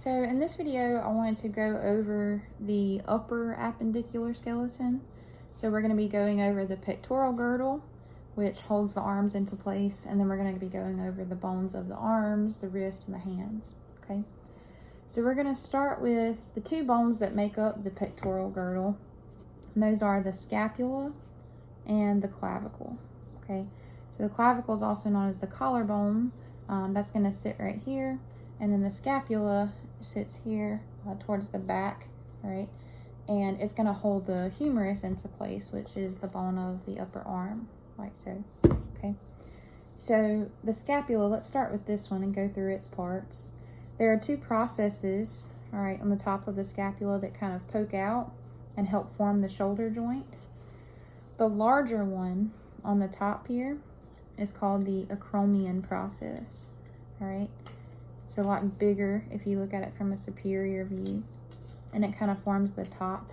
So in this video, I wanted to go over the upper appendicular skeleton. So we're going to be going over the pectoral girdle, which holds the arms into place, and then we're going to be going over the bones of the arms, the wrists, and the hands, okay? So we're going to start with the two bones that make up the pectoral girdle, and those are the scapula and the clavicle, okay? So the clavicle is also known as the collarbone. That's going to sit right here, and then the scapula sits here towards the back, right? And it's going to hold the humerus into place, which is the bone of the upper arm, like so, okay? So the scapula, let's start with this one and go through its parts. There are two processes, all right, on the top of the scapula that kind of poke out and help form the shoulder joint. The larger one on the top here is called the acromion process, all right? It's a lot bigger if you look at it from a superior view, and it kind of forms the top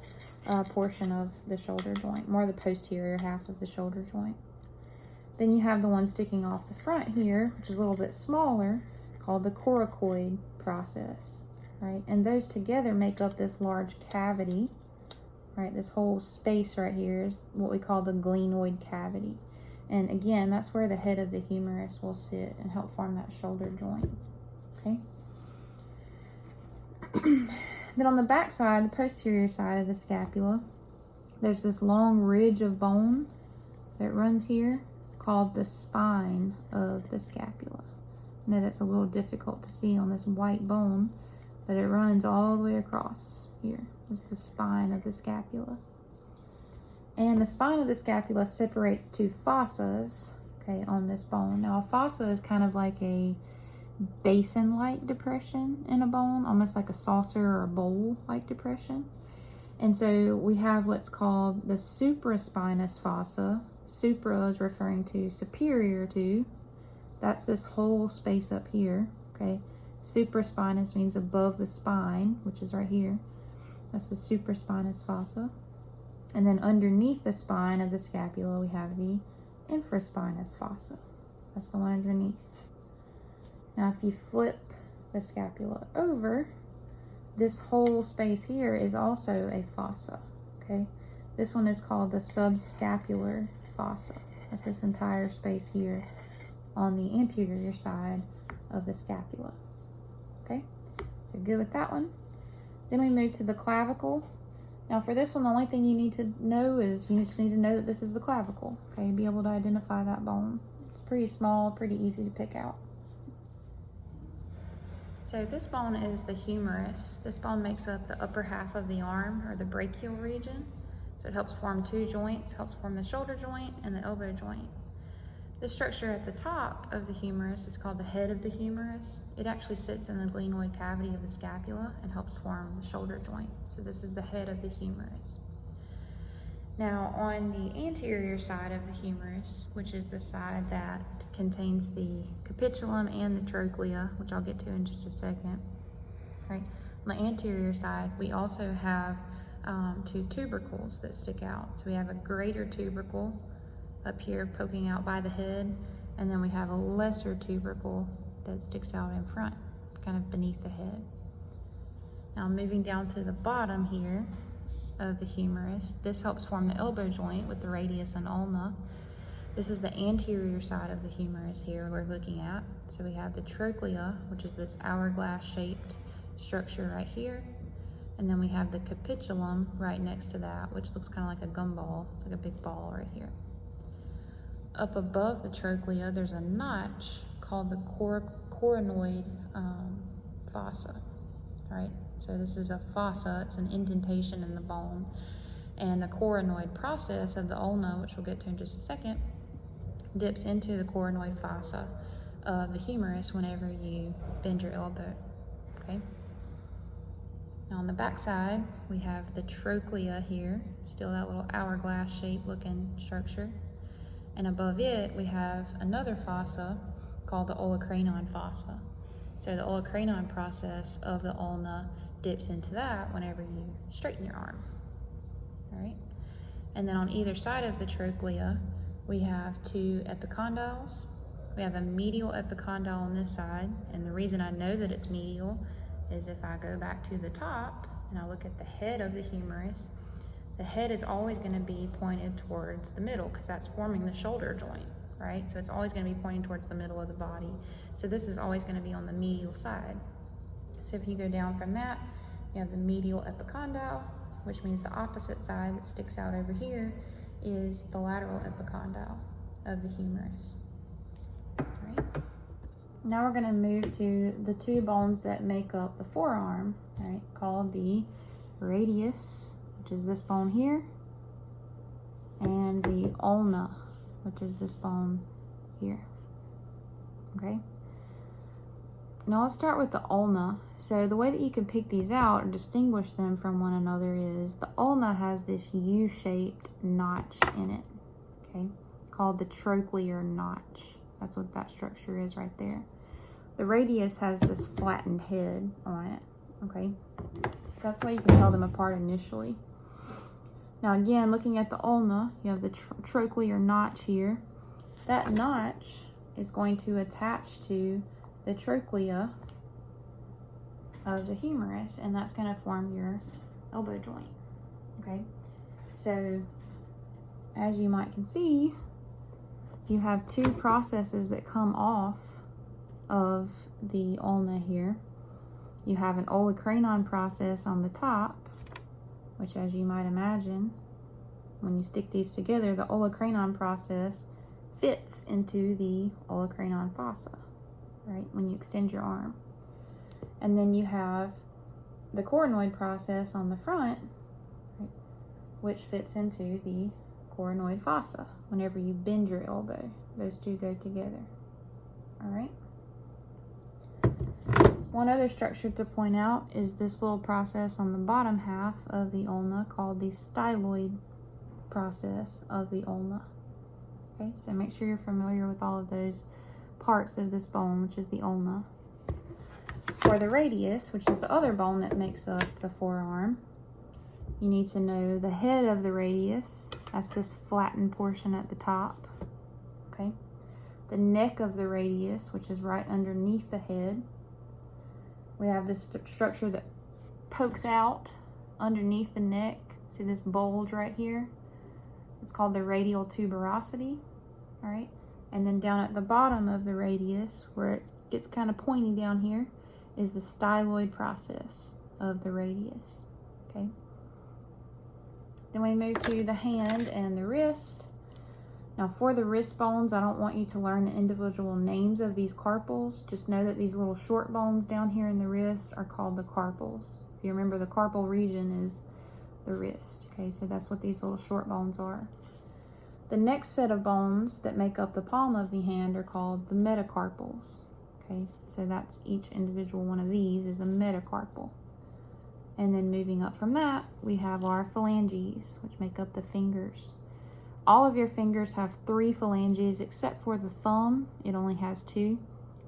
portion of the shoulder joint, more the posterior half of the shoulder joint. Then you have the one sticking off the front here, which is a little bit smaller, called the coracoid process, right? And those together make up this large cavity, right? This whole space right here is what we call the glenoid cavity. And again, that's where the head of the humerus will sit and help form that shoulder joint, okay? Then on the back side, the posterior side of the scapula, there's this long ridge of bone that runs here called the spine of the scapula. I know that's a little difficult to see on this white bone, but it runs all the way across here. It's the spine of the scapula. And the spine of the scapula separates two fossas, okay, on this bone. Now a fossa is kind of like a basin-like depression in a bone, almost like a saucer or a bowl-like depression. And so we have what's called the supraspinous fossa. Supra is referring to superior to. That's this whole space up here, okay? Supraspinous means above the spine, which is right here. That's the supraspinous fossa. And then underneath the spine of the scapula, we have the infraspinous fossa. That's the one underneath. Now, if you flip the scapula over, this whole space here is also a fossa, okay? This one is called the subscapular fossa. That's this entire space here on the anterior side of the scapula, okay? So good with that one. Then we move to the clavicle. Now for this one, the only thing you need to know is you just need to know that this is the clavicle, okay? Be able to identify that bone. It's pretty small, pretty easy to pick out. So this bone is the humerus. This bone makes up the upper half of the arm, or the brachial region. So it helps form two joints, helps form the shoulder joint and the elbow joint. The structure at the top of the humerus is called the head of the humerus. It actually sits in the glenoid cavity of the scapula and helps form the shoulder joint. So this is the head of the humerus. Now on the anterior side of the humerus, which is the side that contains the capitulum and the trochlea, which I'll get to in just a second, right? On the anterior side, we also have two tubercles that stick out. So we have a greater tubercle up here poking out by the head, and then we have a lesser tubercle that sticks out in front, kind of beneath the head. Now moving down to the bottom here of the humerus, this helps form the elbow joint with the radius and ulna. This is the anterior side of the humerus here we're looking at. So we have the trochlea, which is this hourglass shaped structure right here. And then we have the capitulum right next to that, which looks kind of like a gumball. It's like a big ball right here. Up above the trochlea, there's a notch called the coronoid fossa, right? So this is a fossa, it's an indentation in the bone. And the coronoid process of the ulna, which we'll get to in just a second, dips into the coronoid fossa of the humerus whenever you bend your elbow, okay? Now on the back side, we have the trochlea here, still that little hourglass shaped looking structure. And above it, we have another fossa called the olecranon fossa. So the olecranon process of the ulna dips into that whenever you straighten your arm, all right? And then on either side of the trochlea, we have two epicondyles. We have a medial epicondyle on this side, and the reason I know that it's medial is if I go back to the top and I look at the head of the humerus, the head is always going to be pointed towards the middle because that's forming the shoulder joint, right? So it's always going to be pointing towards the middle of the body. So this is always going to be on the medial side. So if you go down from that, you have the medial epicondyle, which means the opposite side that sticks out over here is the lateral epicondyle of the humerus. All right. Now we're going to move to the two bones that make up the forearm, right, called the radius, which is this bone here, and the ulna, which is this bone here. Okay. Now let's start with the ulna. So the way that you can pick these out or distinguish them from one another is the ulna has this U-shaped notch in it, okay, called the trochlear notch. That's what that structure is right there. The radius has this flattened head on it, okay? So that's the way you can tell them apart initially. Now again, looking at the ulna, you have the trochlear notch here. That notch is going to attach to the trochlea of the humerus, and that's going to form your elbow joint, okay? So as you might can see, you have two processes that come off of the ulna here. You have an olecranon process on the top, which, as you might imagine, when you stick these together, the olecranon process fits into the olecranon fossa, right, when you extend your arm. And then you have the coronoid process on the front, right, which fits into the coronoid fossa. Whenever you bend your elbow, those two go together. All right. One other structure to point out is this little process on the bottom half of the ulna called the styloid process of the ulna. Okay, so make sure you're familiar with all of those parts of this bone, which is the ulna. For the radius, which is the other bone that makes up the forearm, you need to know the head of the radius. That's this flattened portion at the top, okay? The neck of the radius, which is right underneath the head. We have this structure that pokes out underneath the neck. See this bulge right here? It's called the radial tuberosity, all right? And then down at the bottom of the radius, where it gets kind of pointy down here, is the styloid process of the radius, okay? Then we move to the hand and the wrist. Now for the wrist bones, I don't want you to learn the individual names of these carpals. Just know that these little short bones down here in the wrist are called the carpals. If you remember, the carpal region is the wrist, okay? So that's what these little short bones are. The next set of bones that make up the palm of the hand are called the metacarpals, okay? So that's each individual one of these is a metacarpal. And then moving up from that, we have our phalanges, which make up the fingers. All of your fingers have 3 phalanges, except for the thumb. It only has 2,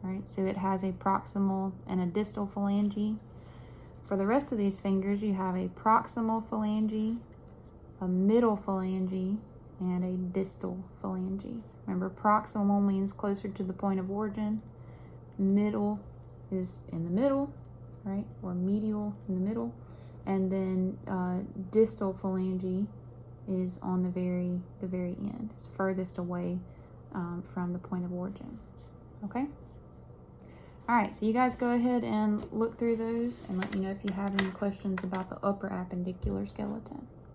right? So it has a proximal and a distal phalange. For the rest of these fingers, you have a proximal phalange, a middle phalange, and a distal phalange. Remember, proximal means closer to the point of origin. Middle is in the middle, right? Or medial in the middle. And then distal phalange is on the very end. It's furthest away from the point of origin, okay? All right, so you guys go ahead and look through those and let me know if you have any questions about the upper appendicular skeleton.